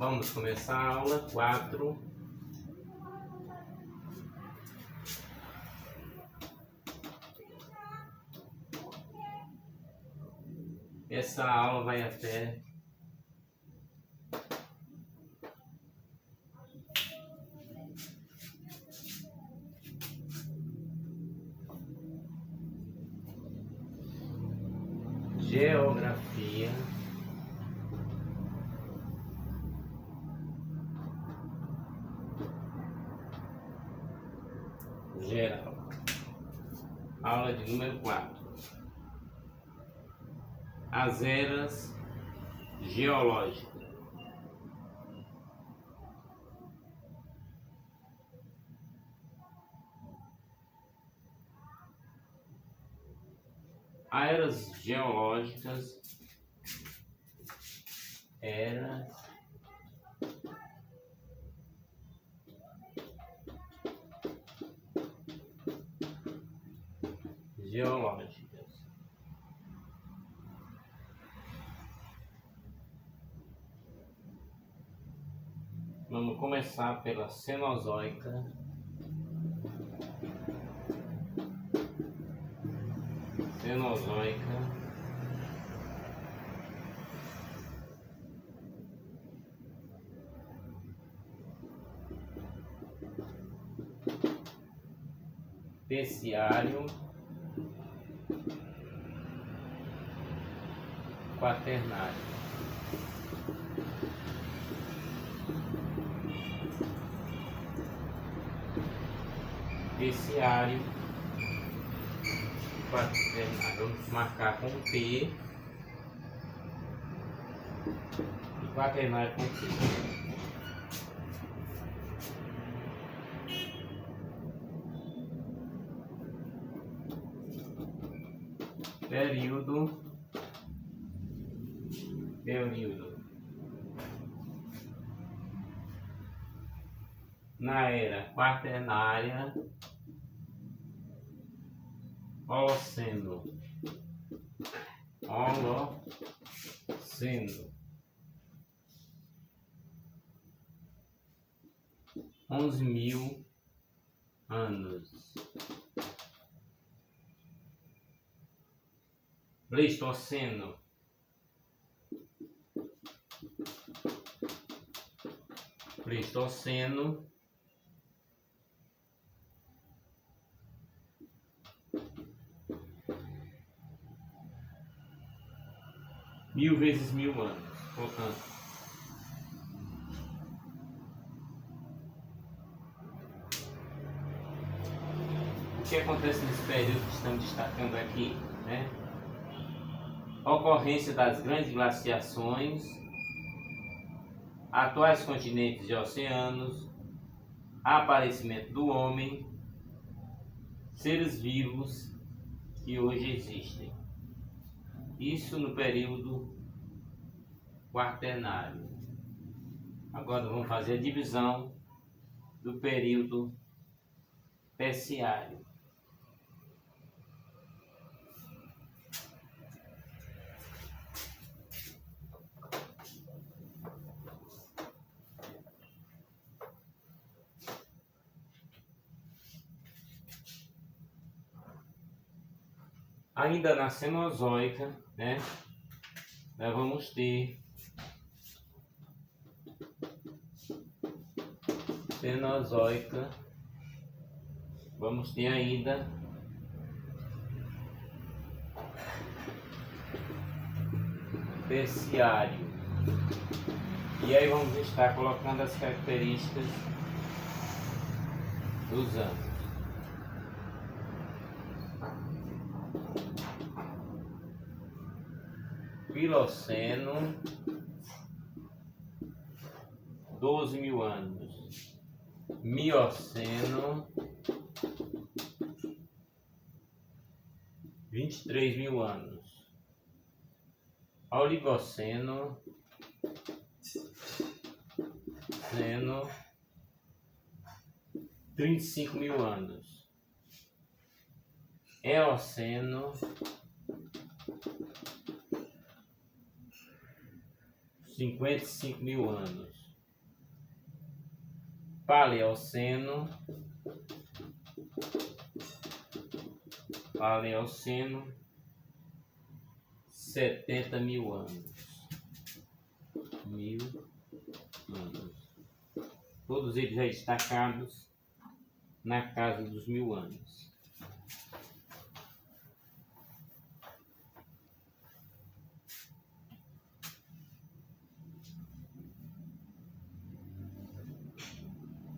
Vamos começar a aula 4. Essa aula vai até geografia, geral. Aula de número 4. As eras geológicas. Eras geológicas, eras geológicas. Vamos começar pela Cenozoica, Terciário, Quaternário. Terciário, Quaternário. Vamos marcar com P e Quaternário com P. Período. Na era quaternária, Holoceno. 11.000 anos. Pleistoceno. 1.000 vezes 1.000 anos, portanto, o que acontece nesse período que estamos destacando aqui, né? Ocorrência das grandes glaciações, atuais continentes e oceanos, aparecimento do homem, seres vivos que hoje existem. Isso no período quaternário. Agora vamos fazer a divisão do período terciário. Ainda na Cenozoica, né, nós vamos ter ainda terciário. E aí vamos estar colocando as características dos anos. Piloceno, 12.000 anos. Mioceno, 23.000 anos. Oligoceno, 35.000 anos. Eoceno, 55.000 anos. Paleoceno, 70 mil anos. Todos eles já destacados na casa dos 1000 anos.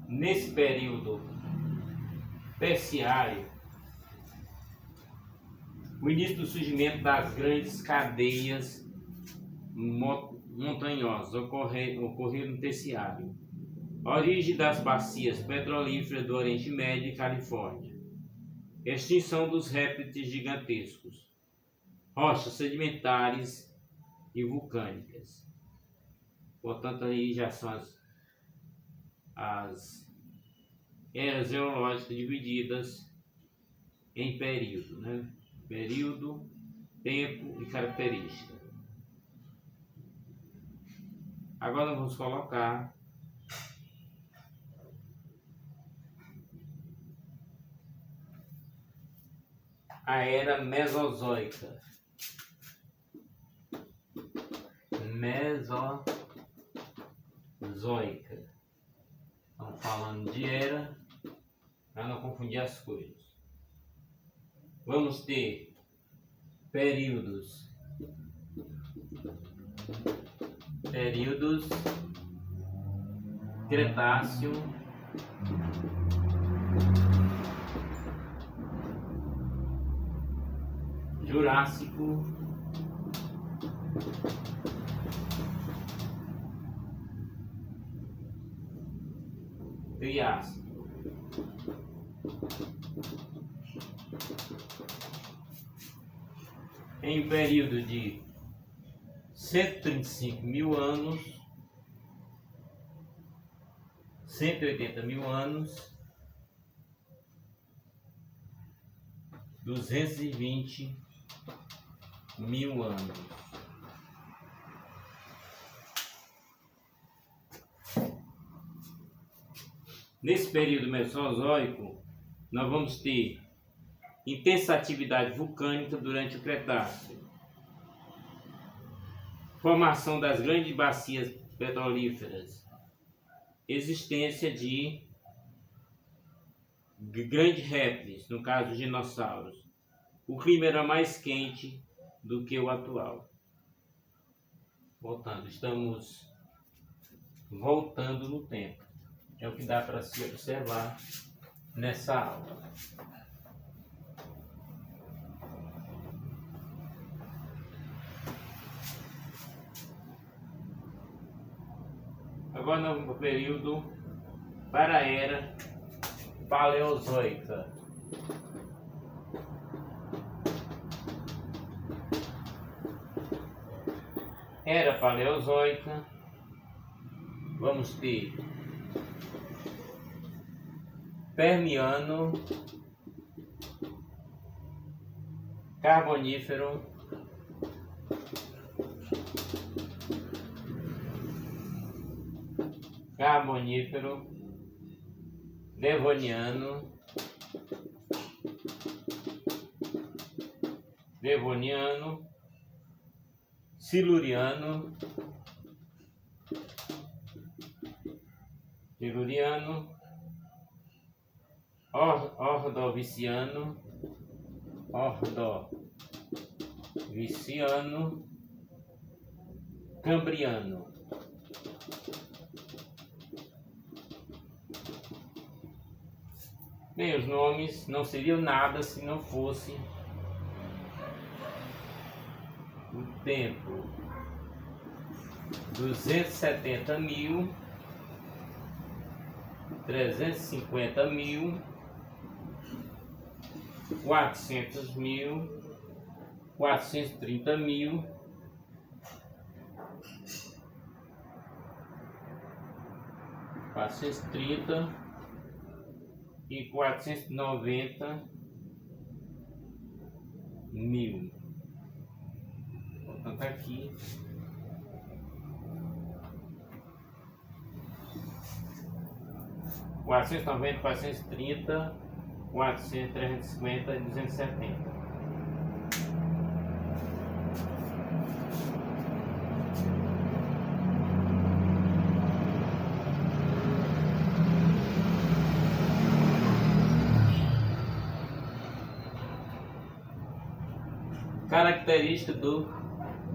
Nesse período terciário, o início do surgimento das grandes cadeias montanhosas ocorreu no terciário. A origem das bacias petrolíferas do Oriente Médio e Califórnia. Extinção dos répteis gigantescos. Rochas sedimentares e vulcânicas. Portanto, aí já são as eras geológicas divididas em período, né? Período, tempo e característica. Agora nós vamos colocar a era mesozoica. Mesozoica. Estamos falando de era para não confundir as coisas. Vamos ter períodos Cretáceo, Jurássico, Triássico. Em um período de 135 mil anos, 180 mil anos, 220 mil anos. Nesse período mesozoico, nós vamos ter intensa atividade vulcânica durante o Cretáceo, formação das grandes bacias petrolíferas, existência de grandes répteis, no caso dos dinossauros. O clima era mais quente do que o atual. Estamos voltando no tempo. É o que dá para se observar nessa aula. Agora nós vamos para o período para a era paleozoica. Era paleozoica, vamos ter Permiano, Carbonífero, Devoniano, Siluriano, Ordoviciano, Cambriano. Bem, os nomes não seriam nada se não fosse o tempo 270 mil, 350 mil, 400 mil, 430 mil, 430 e 490 mil. Portanto, aqui 490, 430, 400, 350 e 270. Característica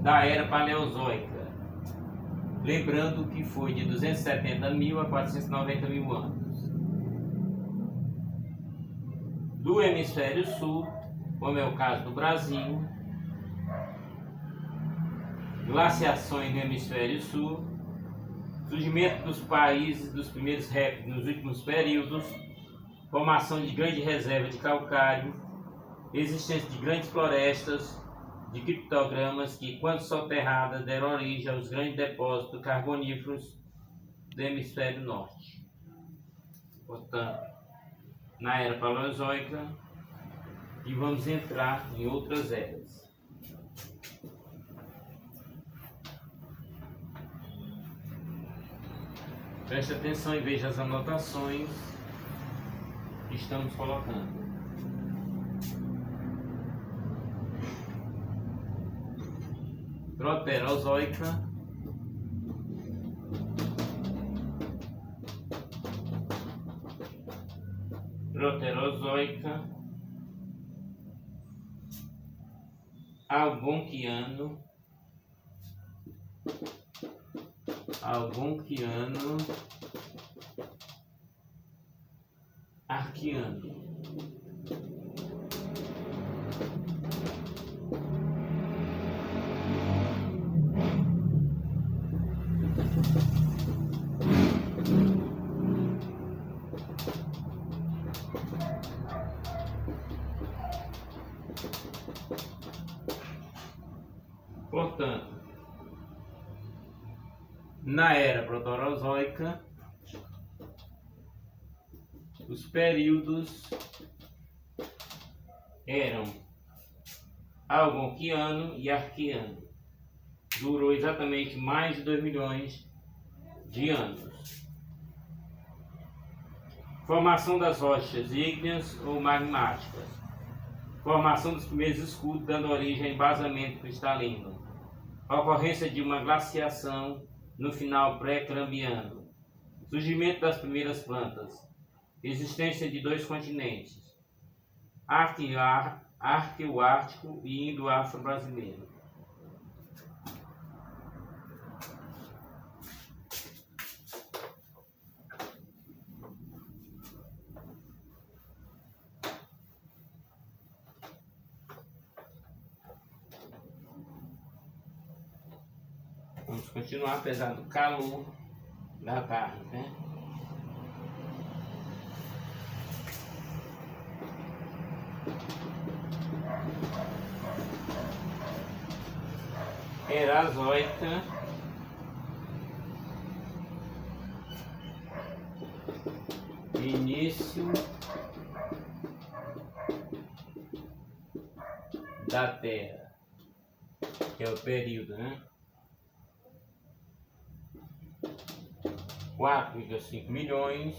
da era paleozoica. Lembrando que foi de 270 mil a 490 mil anos. Do hemisfério sul, como é o caso do Brasil, glaciações no hemisfério sul, surgimento dos países dos primeiros répteis nos últimos períodos, formação de grande reserva de calcário, existência de grandes florestas de criptogramas que, quando soterradas, deram origem aos grandes depósitos carboníferos do hemisfério norte. Portanto, na era paleozoica, e vamos entrar em outras eras. Preste atenção e veja as anotações que estamos colocando. Proterozoica, Algonquiano, Arqueano. Portanto, na era proterozoica, os períodos eram Algonquiano e Arqueano. Durou exatamente mais de 2 milhões de anos. Formação das rochas ígneas ou magmáticas. Formação dos primeiros escudos, dando origem a embasamento cristalino. Ocorrência de uma glaciação no final pré-cambriano. Surgimento das primeiras plantas. Existência de 2 continentes, Ártico e Indo-Afro-Brasileiro. Vamos continuar, apesar do calor da tarde, né? Erazoica, início da Terra, que é o período, né? 4,5 milhões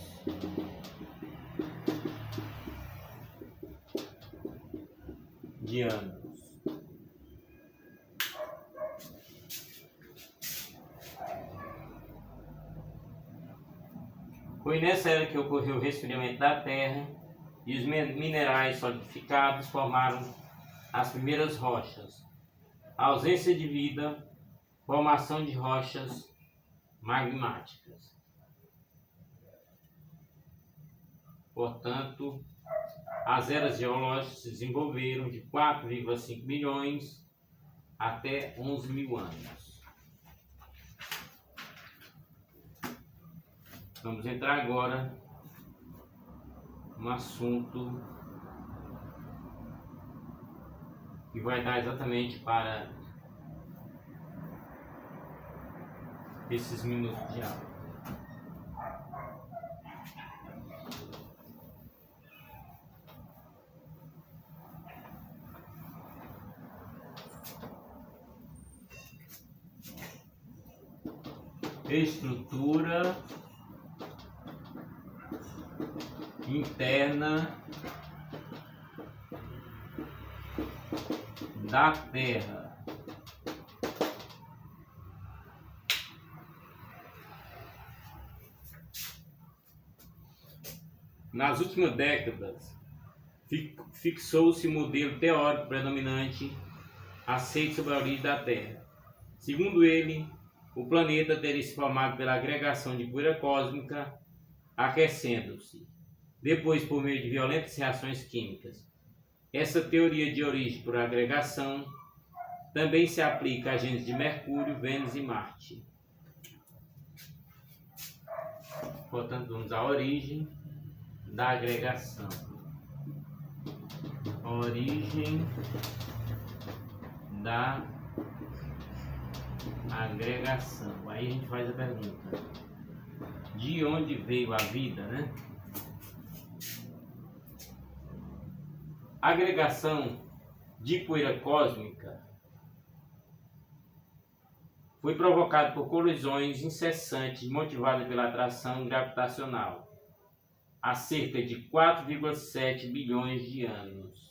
de anos. Foi nessa era que ocorreu o resfriamento da Terra e os minerais solidificados formaram as primeiras rochas. A ausência de vida, formação de rochas magmáticas. Portanto, as eras geológicas se desenvolveram de 4,5 milhões até 11 mil anos. Vamos entrar agora no assunto que vai dar exatamente para esses minutos de aula. Estrutura interna da Terra. Nas últimas décadas, fixou-se o modelo teórico predominante aceito sobre a origem da Terra. Segundo ele, o planeta teria se formado pela agregação de poeira cósmica, aquecendo-se, depois por meio de violentas reações químicas. Essa teoria de origem por agregação também se aplica a agentes de Mercúrio, Vênus e Marte. Portanto, vamos à origem da agregação. Origem da agregação. Aí a gente faz a pergunta: de onde veio a vida, né? A agregação de poeira cósmica foi provocada por colisões incessantes motivadas pela atração gravitacional há cerca de 4,7 bilhões de anos.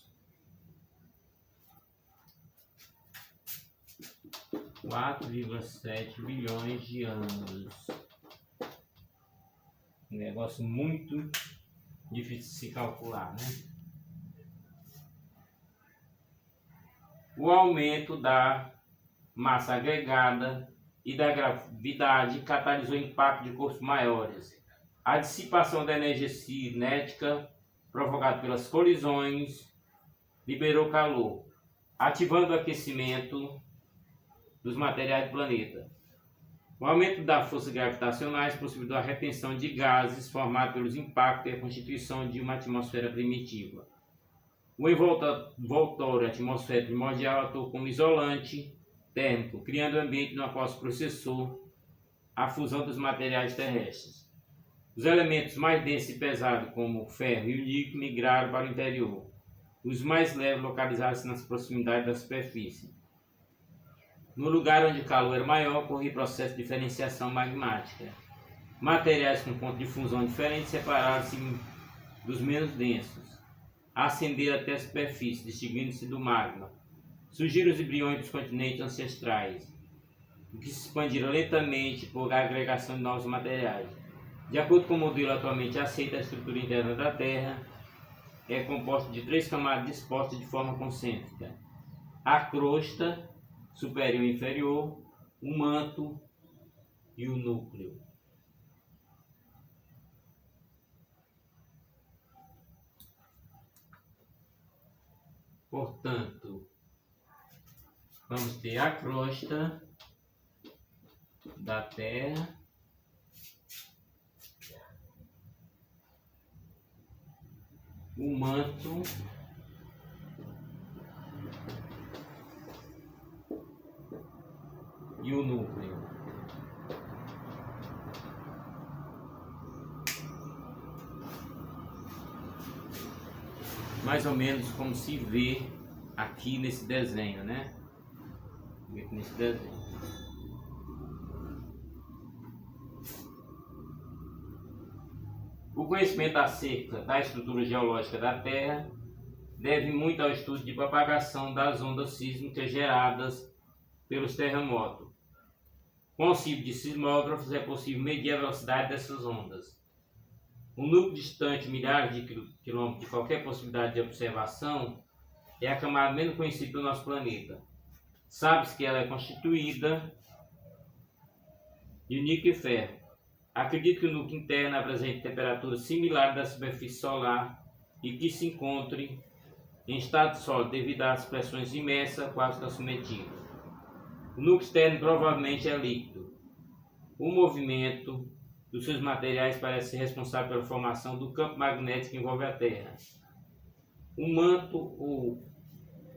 4,7 bilhões de anos. Um negócio muito difícil de se calcular, né? O aumento da massa agregada e da gravidade catalisou o impacto de corpos maiores. A dissipação da energia cinética provocada pelas colisões liberou calor, ativando o aquecimento dos materiais do planeta. O aumento da força gravitacionais possibilitou a retenção de gases formados pelos impactos e a constituição de uma atmosfera primitiva. O envoltório atmosférico primordial atuou como isolante térmico, criando um ambiente no qual se processou a fusão dos materiais terrestres. Os elementos mais densos e pesados, como o ferro e o níquel, migraram para o interior. Os mais leves localizaram-se nas proximidades da superfície. No lugar onde o calor era maior, ocorria o processo de diferenciação magmática. Materiais com pontos de fusão diferentes separaram-se dos menos densos, ascenderam até a superfície, distinguindo-se do magma. Surgiram os embriões dos continentes ancestrais, que se expandiram lentamente por agregação de novos materiais. De acordo com o modelo atualmente aceito, a estrutura interna da Terra é composta de 3 camadas dispostas de forma concêntrica: a crosta superior e inferior, o manto e o núcleo. Portanto, vamos ter a crosta da Terra, o manto e o núcleo. Mais ou menos como se vê aqui nesse desenho, né? Nesse desenho. O conhecimento acerca da estrutura geológica da Terra deve muito ao estudo de propagação das ondas sísmicas geradas pelos terremotos. Com o auxílio de sismógrafos é possível medir a velocidade dessas ondas. Um núcleo distante milhares de quilômetros de qualquer possibilidade de observação é a camada menos conhecida do nosso planeta. Sabe-se que ela é constituída de níquel e ferro. Acredito que o núcleo interno apresente temperatura similar da superfície solar e que se encontre em estado sólido devido às pressões imensas quase que submetidas. O núcleo externo provavelmente é líquido. O movimento dos seus materiais parece ser responsável pela formação do campo magnético que envolve a Terra. O manto ou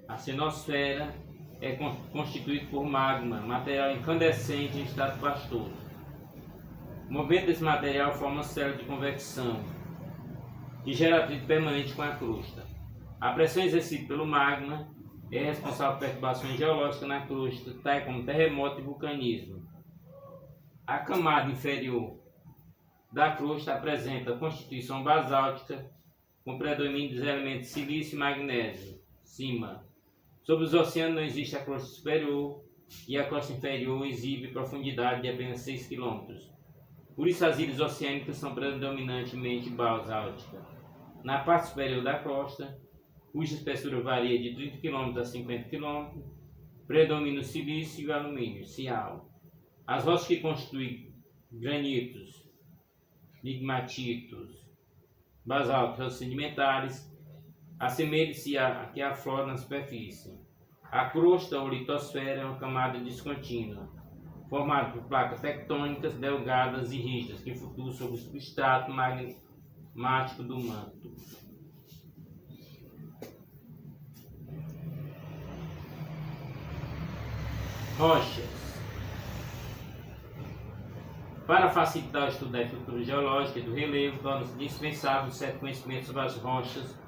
a sinosfera é constituído por magma, material incandescente em estado pastoso. O movimento desse material forma uma célula de convecção que gera atrito permanente com a crosta. A pressão exercida pelo magma é responsável por perturbações geológicas na crosta, tais como terremoto e vulcanismo. A camada inferior da crosta apresenta constituição basáltica, com predomínio dos elementos silício e magnésio, cima. Sobre os oceanos não existe a crosta superior e a crosta inferior exibe profundidade de apenas 6 km. Por isso as ilhas oceânicas são predominantemente basálticas. Na parte superior da crosta, cuja espessura varia de 30 km a 50 km, predomina o silício e o alumínio, Cial. As rochas que constituem granitos, ligmatitos, basálticos sedimentares, assemelham-se a que afloram na superfície. A crosta ou litosfera é uma camada descontínua, formada por placas tectônicas delgadas e rígidas que flutuam sobre o substrato magmático do manto. Rochas. Para facilitar o estudo da estrutura geológica e do relevo, torna-se dispensável certo conhecimento sobre as rochas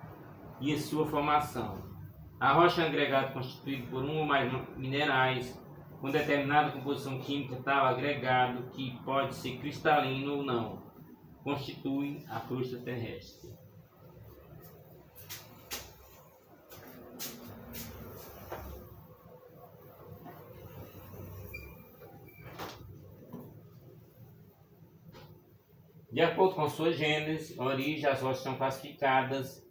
e a sua formação. A rocha é um agregado constituído por um ou mais minerais com determinada composição química. Tal agregado, que pode ser cristalino ou não, constitui a crosta terrestre. De acordo com sua gênese, origem, as rochas são classificadas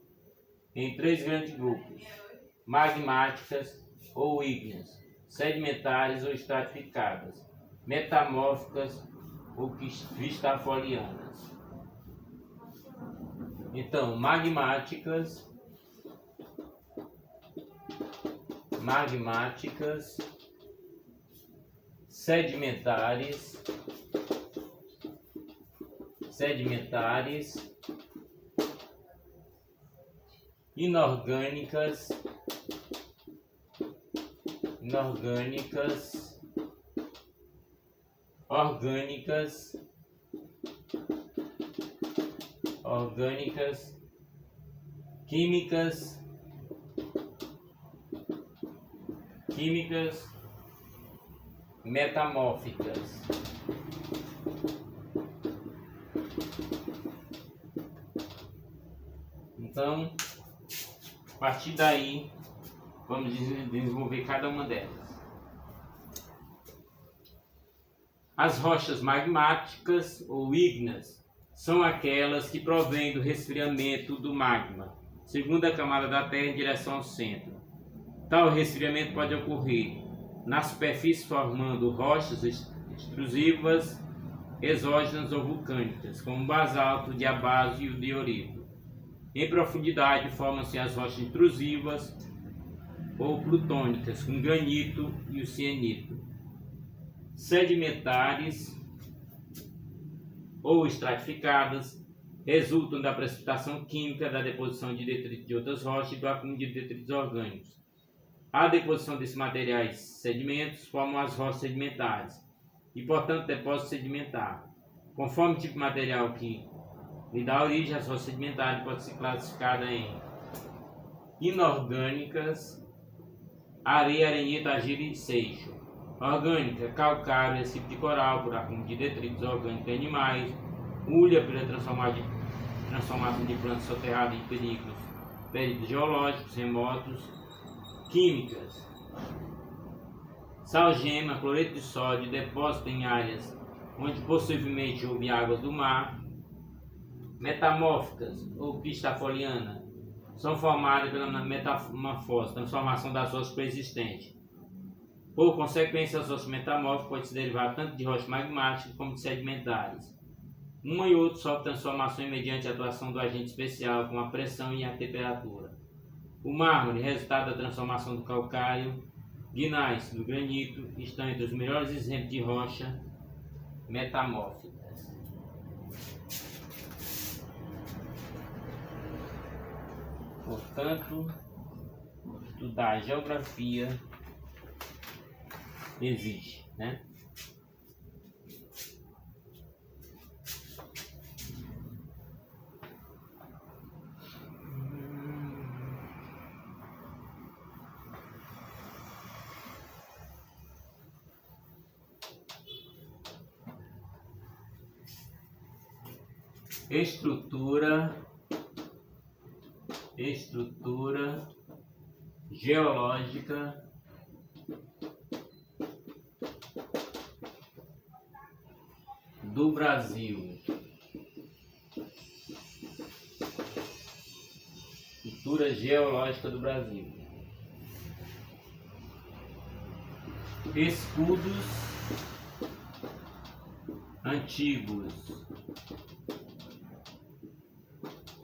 em 3 grandes grupos: magmáticas ou ígneas, sedimentares ou estratificadas, metamórficas ou cristafolianas. Então, magmáticas, sedimentares, inorgânicas, orgânicas, químicas, metamórficas. Então, a partir daí, vamos desenvolver cada uma delas. As rochas magmáticas ou ígneas são aquelas que provêm do resfriamento do magma, segunda camada da Terra em direção ao centro. Tal resfriamento pode ocorrer na superfície formando rochas extrusivas, exógenas ou vulcânicas, como o basalto, o diabásio e o diorito. Em profundidade formam-se as rochas intrusivas ou plutônicas, com granito e o cianito. Sedimentares ou estratificadas resultam da precipitação química, da deposição de detritos de outras rochas e do acúmulo de detritos orgânicos. A deposição desses materiais sedimentos formam as rochas sedimentares e, portanto, depósito sedimentar. Conforme o tipo de material que lhe dá origem, as rochas sedimentares podem ser classificadas em inorgânicas, areia, arenito, argila e seixo. Orgânica, calcário, recife de coral, por acúmulo de detritos orgânicos de animais, hulha pela transformação de plantas soterradas em períodos geológicos remotos. Químicas, salgema, cloreto de sódio, depósito em áreas onde possivelmente houve águas do mar. Metamórficas ou cristafoliana são formadas pela metamorfose, transformação das rochas preexistentes. Por consequência, as rochas metamórficas podem se derivar tanto de rochas magmáticas como de sedimentares. Uma e outra sofrem transformações mediante a atuação do agente especial, como a pressão e a temperatura. O mármore, resultado da transformação do calcário, gneiss do granito, estão entre os melhores exemplos de rocha metamórficas. Portanto, estudar a geografia exige, né? Estrutura geológica do Brasil. Estrutura geológica do Brasil. Escudos antigos.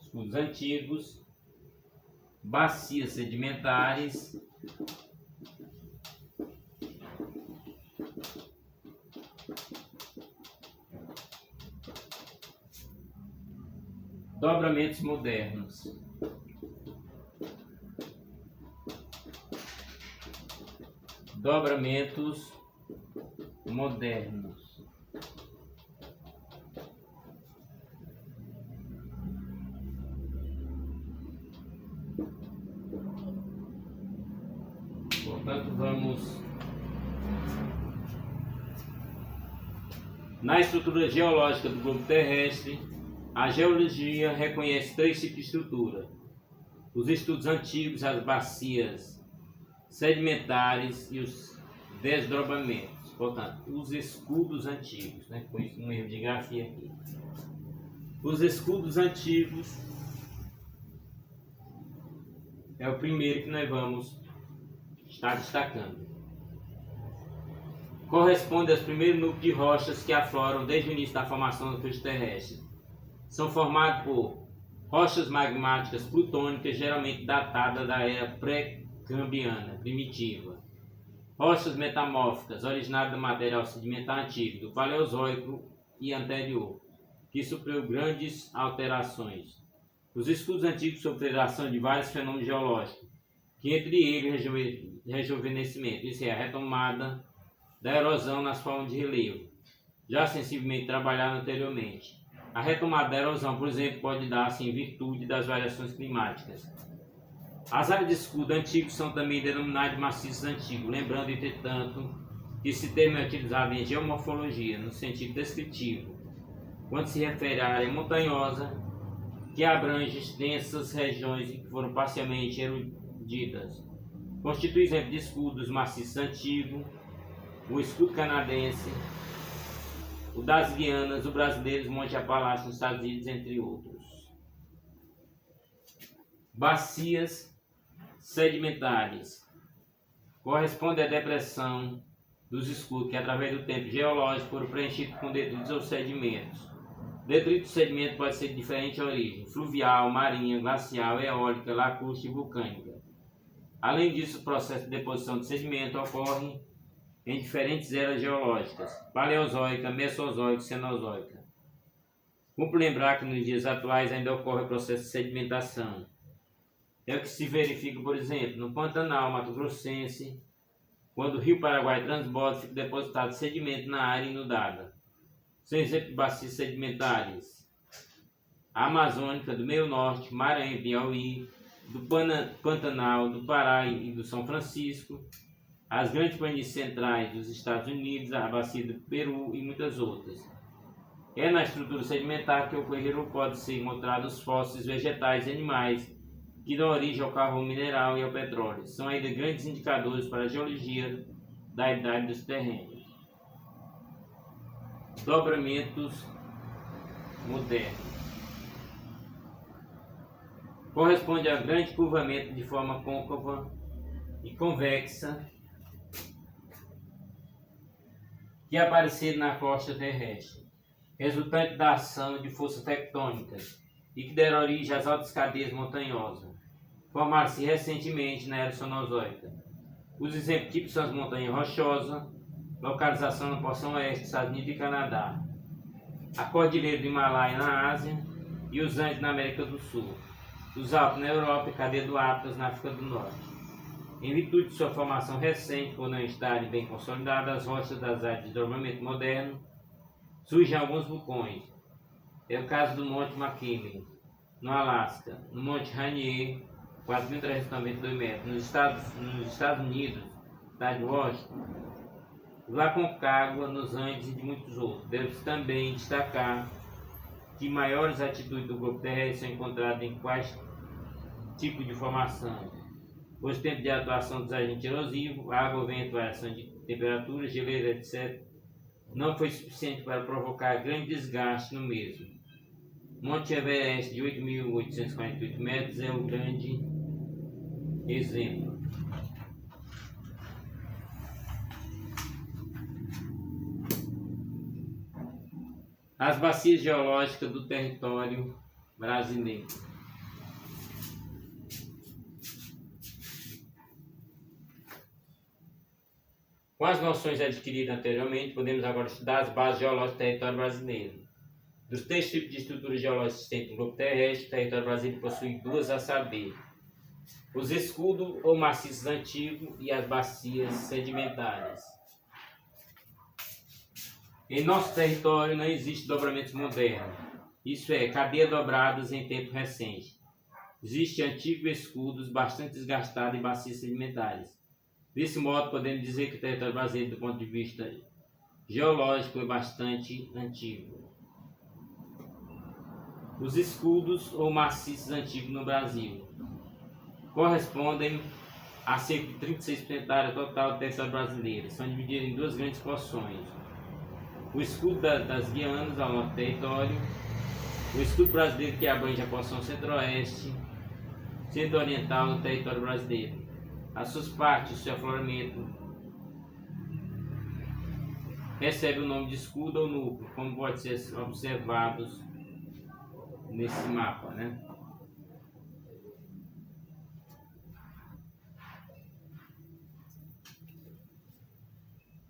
Escudos antigos. Bacias sedimentares. Dobramentos modernos. Dobramentos modernos. Portanto, vamos na estrutura geológica do globo terrestre. A geologia reconhece três tipos de estrutura: os estudos antigos, as bacias sedimentares e os desdobramentos. Portanto, os escudos antigos, né? Com isso, um erro de grafia aqui. Os escudos antigos é o primeiro que nós vamos estar destacando. Corresponde aos primeiros núcleos de rochas que afloram desde o início da formação do crust terrestre. São formados por rochas magmáticas plutônicas, geralmente datadas da era pré-cambriana primitiva. Rochas metamórficas, originadas do material sedimentar antigo, do Paleozoico e anterior, que sofreu grandes alterações. Os escudos antigos sofreram ação de vários fenômenos geológicos, que entre eles rejuvenescimento, isso é, a retomada da erosão nas formas de relevo, já sensivelmente trabalhado anteriormente. A retomada da erosão, por exemplo, pode dar-se em virtude das variações climáticas. As áreas de escudo antigos são também denominadas de maciços antigos, lembrando, entretanto, que esse termo é utilizado em geomorfologia, no sentido descritivo, quando se refere à área montanhosa, que abrange extensas regiões que foram parcialmente erudidas. Constitui exemplo de escudos maciços antigos, o escudo canadense, o das Guianas, o brasileiro, o Monte Apalache nos Estados Unidos, entre outros. Bacias sedimentares. Corresponde à depressão dos escudos que, através do tempo geológico, foram preenchidos com detritos ou sedimentos. Detrito e sedimento pode ser de diferente origem: fluvial, marinha, glacial, eólica, lacustre e vulcânica. Além disso, o processo de deposição de sedimento ocorre em diferentes eras geológicas: paleozoica, mesozoica e cenozoica. Cumpre lembrar que nos dias atuais ainda ocorre o processo de sedimentação. É o que se verifica, por exemplo, no Pantanal Mato Grossense, quando o rio Paraguai transborda, fica depositado sedimento na área inundada. São exemplos de bacias sedimentares: a amazônica, do meio norte, Maranhão e Piauí, do Pantanal, do Pará e do São Francisco, as grandes planícies centrais dos Estados Unidos, a bacia do Peru e muitas outras. É na estrutura sedimentar que ocorreram ou pode ser encontrados fósseis vegetais e animais que dão origem ao carvão mineral e ao petróleo. São ainda grandes indicadores para a geologia da idade dos terrenos. Dobramentos modernos. Corresponde a grande curvamento de forma côncava e convexa que é aparecido na crosta terrestre, resultante da ação de forças tectônicas e que deram origem às altas cadeias montanhosas. Formaram-se recentemente na era Cenozoica. Os exemplos típicos são as montanhas rochosas, localização na porção oeste dos Estados Unidos e Canadá, a Cordilheira do Himalaia na Ásia e os Andes na América do Sul, os Alpes na Europa e a cadeia do Atlas na África do Norte. Em virtude de sua formação recente, por não estarem bem consolidadas, as rochas das áreas de desdobramento moderno surgem alguns vulcões. É o caso do Monte McKinley, no Alasca, no Monte Rainier, 4.392 metros, nos Estados Unidos, cidade de Washington, o Aconcagua, nos Andes e de muitos outros. Deve-se também destacar de maiores altitudes do globo terrestre são encontradas em quais tipos de formação? Os tempos de atuação dos agentes erosivos, água, vento, variação de temperatura, geleira, etc., não foi suficiente para provocar grande desgaste no mesmo. Monte Everest, de 8.848 metros, é um grande exemplo. As bacias geológicas do território brasileiro. Com as noções adquiridas anteriormente, podemos agora estudar as bases geológicas do território brasileiro. Dos três tipos de estruturas geológicas existentes no globo terrestre, o território brasileiro possui duas, a saber, os escudos ou maciços antigos e as bacias sedimentares. Em nosso território não existe dobramentos modernos, isso é, cadeias dobradas em tempo recente. Existem antigos escudos bastante desgastados e bacias sedimentares. Desse modo, podemos dizer que o território brasileiro, do ponto de vista geológico, é bastante antigo. Os escudos ou maciços antigos no Brasil correspondem a cerca de 36% da área total do território brasileiro. São divididos em duas grandes porções. O escudo das Guianas, ao norte do território, o escudo brasileiro, que abrange a porção centro-oeste, centro-oriental do território brasileiro. As suas partes, o seu afloramento, recebe o nome de escudo ou núcleo, como pode ser observados nesse mapa, né?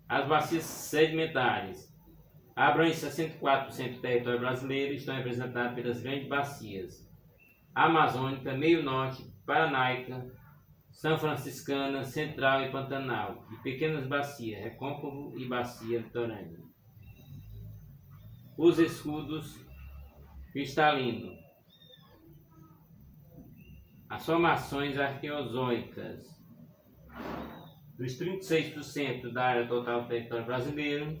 As bacias sedimentares abrangem 64% do território brasileiro e estão representadas pelas grandes bacias amazônica, meio norte, paranaica, são franciscana, central e pantanal, e pequenas bacias, recôncavo e bacia litorânea. Os escudos cristalinos. As formações arqueozoicas. Dos 36% da área total do território brasileiro,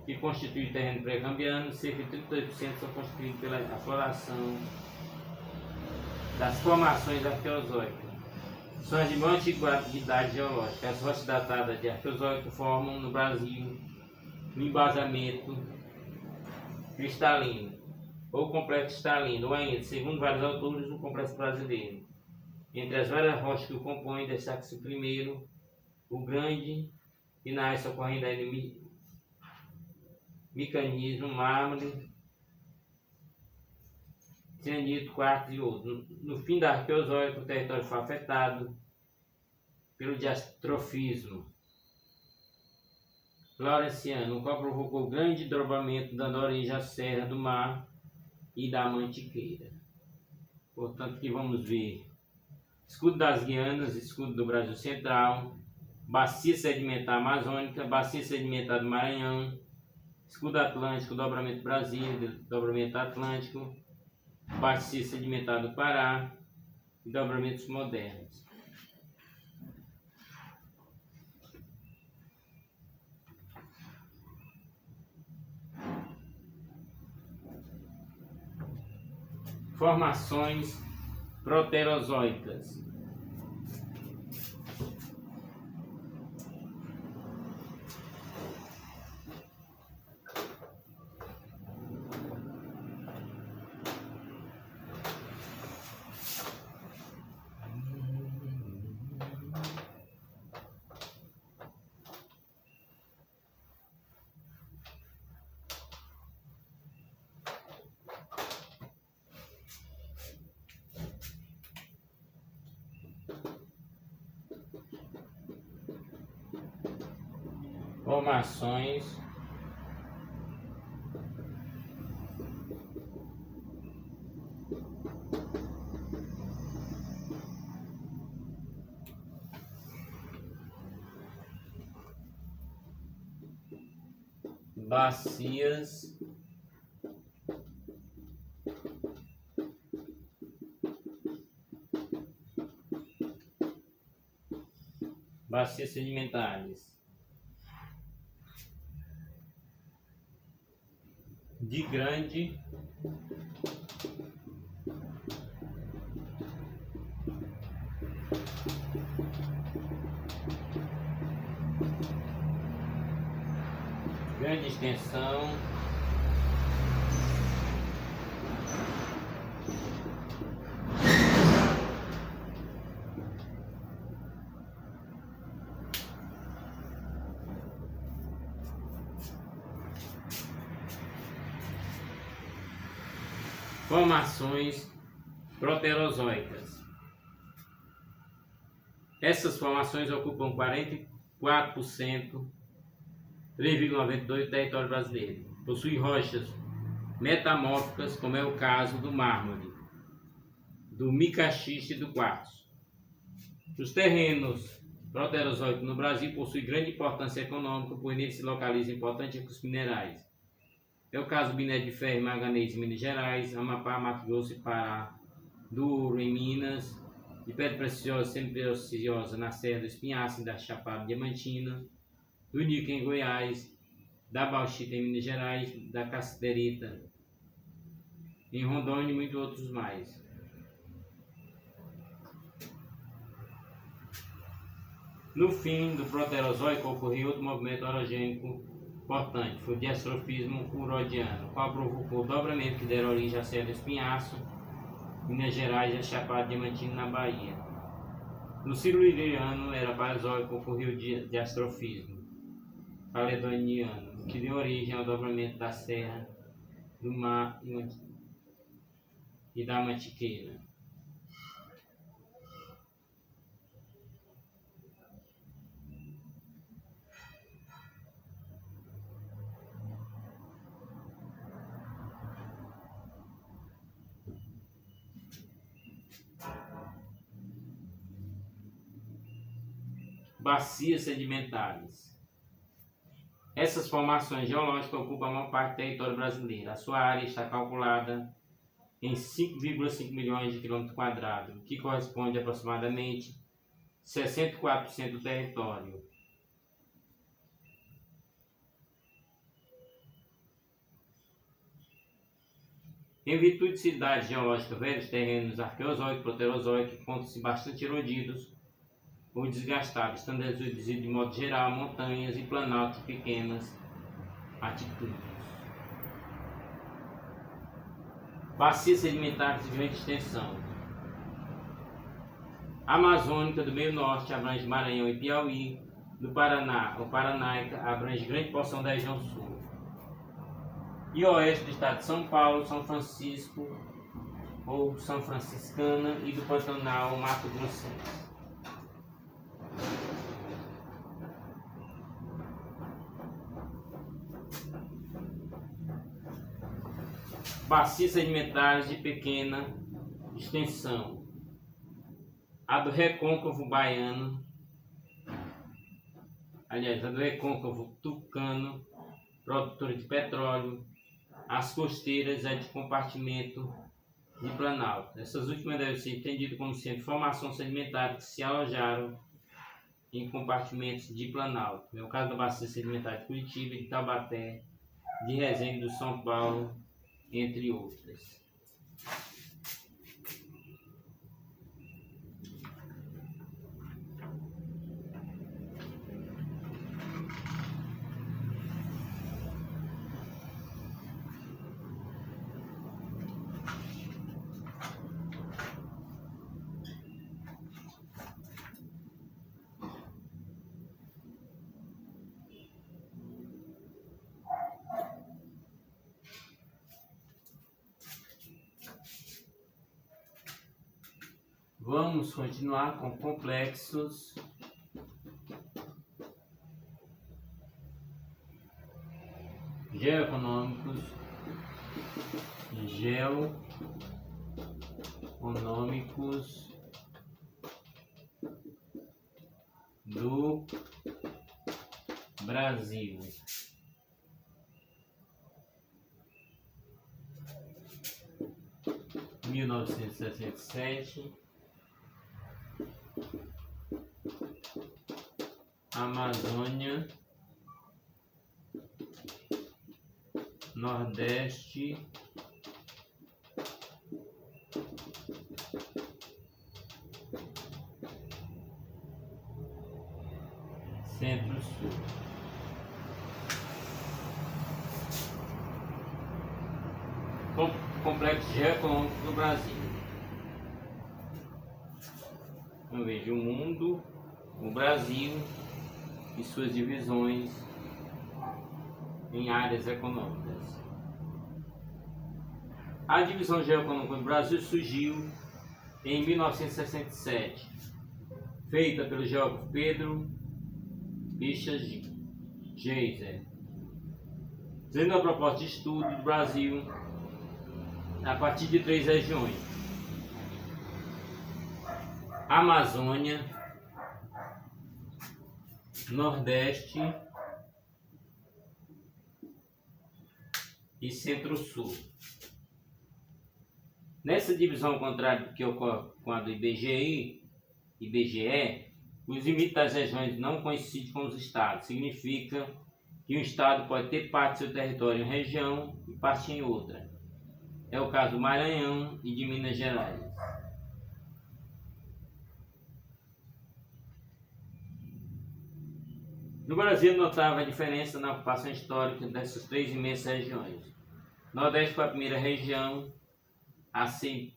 que constitui terreno pré-cambriano, cerca de 32% são constituídos pela afloração das formações arqueozoicas. São as de maior antiguidade geológica. As rochas datadas de Arqueozoico formam no Brasil um embasamento cristalino, ou complexo cristalino, ou ainda, segundo vários autores, o complexo brasileiro. Entre as várias rochas que o compõem, destaca-se o primeiro, o grande, e na área ocorrendo ainda mecanismo, mármore, cianito, quartzo e outros. No fim da Arqueozoico, o território foi afetado pelo diastrofismo florenciano, o qual provocou grande desdobramento, dando origem à Serra do Mar e da Mantiqueira. Portanto, aqui vamos ver escudo das Guianas, escudo do Brasil Central, bacia sedimentar amazônica, bacia sedimentar do Maranhão, escudo atlântico, dobramento Brasília, dobramento atlântico, bacia sedimentar do Pará e dobramentos modernos. Formações proterozoicas. Formações bacias sedimentares de grande Grande extensão. Formações proterozoicas. Essas formações ocupam 44%, 3,92% do território brasileiro. Possui rochas metamórficas, como é o caso do mármore, do micaxiste e do quartzo. Os terrenos proterozoicos no Brasil possuem grande importância econômica, pois neles se localizam importantes recursos minerais. É o caso do minério de ferro e manganês em Minas Gerais, Amapá, Mato Grosso e Pará, do ouro em Minas, de pedra preciosa e semi-preciosa na Serra do Espinhaço e da Chapada Diamantina, do níquel em Goiás, da bauxita em Minas Gerais, da cassiterita em Rondônia e muitos outros mais. No fim do Proterozoico ocorreu outro movimento orogênico importante, foi o diastrofismo urodiano, qual provocou o dobramento que deram origem à Serra do Espinhaço, Minas Gerais e a Chapada Diamantina na Bahia. No Siluriano era Paleozoico, ocorreu o diastrofismo caledoniano, que deu origem ao dobramento da Serra do Mar e da Mantiqueira. Bacias sedimentares. Essas formações geológicas ocupam a maior parte do território brasileiro. A sua área está calculada em 5,5 milhões de quilômetros quadrados, que corresponde a aproximadamente 64% do território. Em virtude de cidades geológicas velhas, terrenos arqueozoicos e proterozoicos encontram-se bastante erodidos ou desgastados, estando reduzidos de modo geral a montanhas e planaltos de pequenas altitudes. Bacias sedimentares de grande extensão. A Amazônica do meio norte abrange Maranhão e Piauí. Do Paraná, o Paranaica abrange grande porção da região sul. E oeste do estado de São Paulo, São Francisco ou São Franciscana e do Pantanal, Mato Grossense. Bacias sedimentares de pequena extensão. A do recôncavo baiano, a do recôncavo tucano, produtora de petróleo. As costeiras é de compartimento de planalto. Essas últimas devem ser entendidas como sendo formações sedimentares que se alojaram em compartimentos de planalto. É o caso da bacia sedimentar de Curitiba, de Taubaté, de Resende do São Paulo, entre outras. Vamos continuar com complexos geoeconômicos do Brasil. Em 1967, Amazônia, Nordeste do Sul. Complexo geoeconômico do Brasil. Vamos ver o mundo, o Brasil e suas divisões em áreas econômicas. A divisão geoeconômica do Brasil surgiu em 1967, feita pelo geógrafo Pedro Bichas Geiser, sendo a proposta de estudo do Brasil a partir de 3 regiões: Amazônia, Nordeste e Centro-Sul. Nessa divisão contrária que ocorre com a do IBGE, os limites das regiões não coincidem com os estados. Significa que um estado pode ter parte do seu território em uma região e parte em outra. É o caso do Maranhão e de Minas Gerais. No Brasil, notava a diferença na ocupação histórica dessas 3 imensas regiões. Nordeste foi a primeira região a ser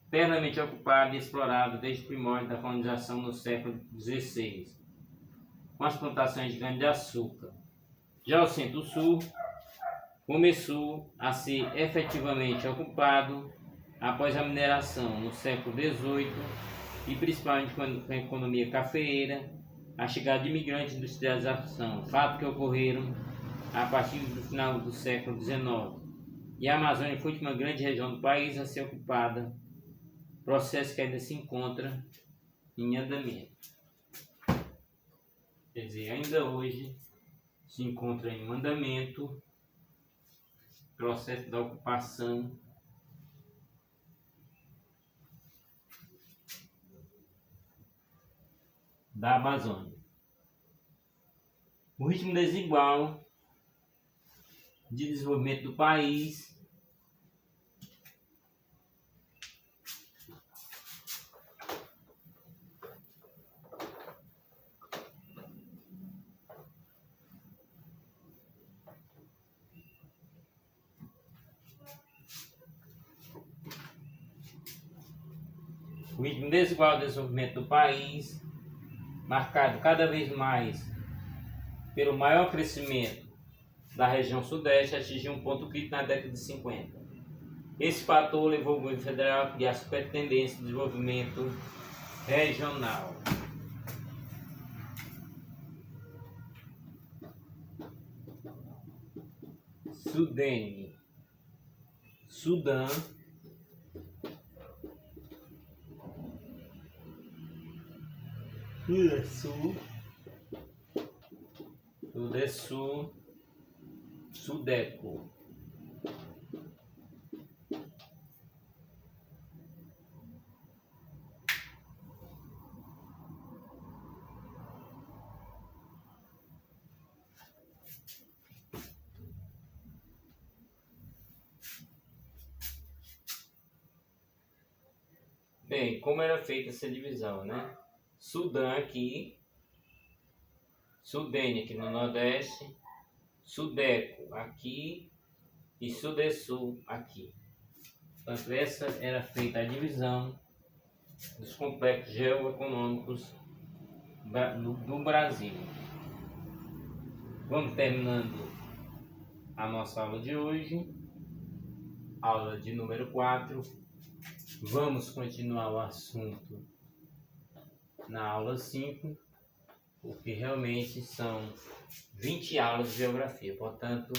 plenamente ocupada e explorada desde o primórdio da colonização no século XVI, com as plantações de cana-de-açúcar. Já o Centro-Sul começou a ser efetivamente ocupado após a mineração no século XVIII e principalmente com a economia cafeeira, a chegada de imigrantes e industrialização, fato que ocorreram a partir do final do século XIX. E a Amazônia foi a última grande região do país a ser ocupada, processo que ainda se encontra em andamento. Quer dizer, ainda hoje se encontra em andamento o processo da ocupação da Amazônia. O ritmo desigual de desenvolvimento do país marcado cada vez mais pelo maior crescimento da região sudeste, atingiu um ponto crítico na década de 50. Esse fator levou o governo federal a criar a Superintendência de Desenvolvimento Regional. Sudã, Sudesul, Sudeco. Bem, como era feita essa divisão, né? Sudã aqui, Sudene aqui no Nordeste, Sudeco aqui e Sudesul aqui. Portanto, essa era feita a divisão dos complexos geoeconômicos do Brasil. Vamos terminando a nossa aula de hoje, aula de número 4. Vamos continuar o assunto na aula 5, porque realmente são 20 aulas de geografia, portanto,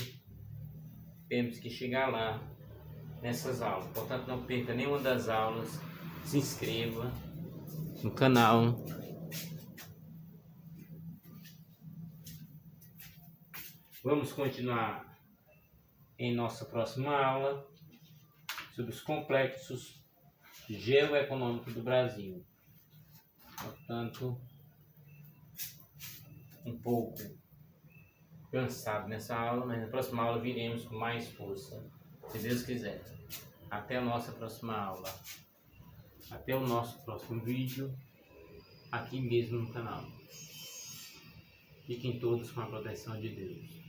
temos que chegar lá nessas aulas. Portanto, não perca nenhuma das aulas, se inscreva no canal. Vamos continuar em nossa próxima aula sobre os complexos geoeconômicos do Brasil. Portanto, um pouco cansado nessa aula, mas na próxima aula viremos com mais força, se Deus quiser. Até a nossa próxima aula. Até o nosso próximo vídeo, aqui mesmo no canal. Fiquem todos com a proteção de Deus.